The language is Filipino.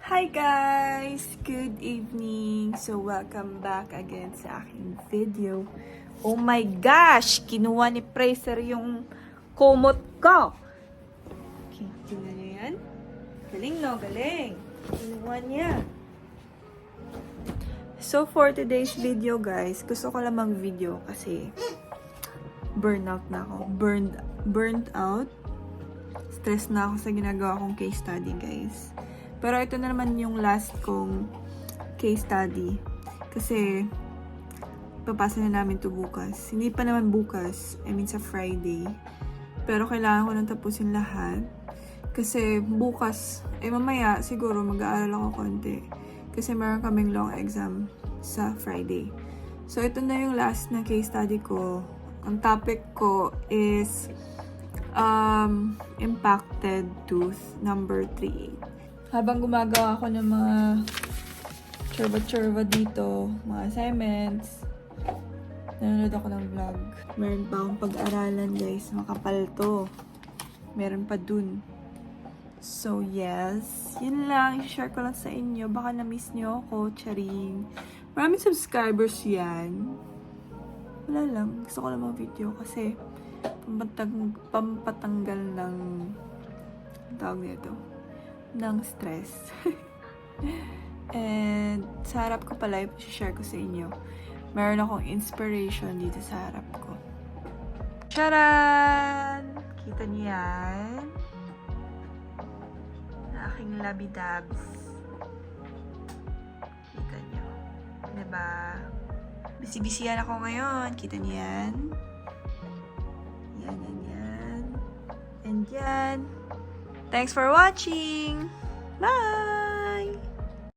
Hi guys! Good evening! So, welcome back again sa aking video. Oh my gosh! Kinuha ni Fraser yung kumot ko! Okay, tingnan nyo yan. Galing no? Galing! Kinuha niya. So, for today's video guys, gusto ko lang mag-video kasi burnout na ako. Burned out. Stress na ako sa ginagawa kong case study guys. Pero ito na naman yung last kong case study. Kasi, papasa na namin to bukas. Hindi pa naman bukas. I mean, sa Friday. Pero kailangan ko nang tapusin lahat. Kasi, bukas, mamaya, siguro, mag-aaral ako konti. Kasi meron kaming long exam sa Friday. So, ito na yung last na case study ko. Ang topic ko is, impacted tooth number 3. Habang gumagawa ako ng mga churba-churba dito, mga assignments, nanonood ako ng vlog. Meron pa akong pag-aralan guys, makapal to. Meron pa dun. So yes, yun lang, i-share ko lang sa inyo. Baka na-miss nyo ako, charing. Maraming subscribers yan. Wala lang, gusto ko lang mag-video kasi pampatanggal ng tawag nito ng stress. And sa harap ko pala, i-share ko sa inyo. Meron akong inspiration dito sa harap ko. Charan! Kita niyo yan? Na aking labidabs. Kita niyo. Diba? Bisi-bisiyan ako ngayon. Kita niyo yan? Yan. And yan. Thanks for watching! Bye!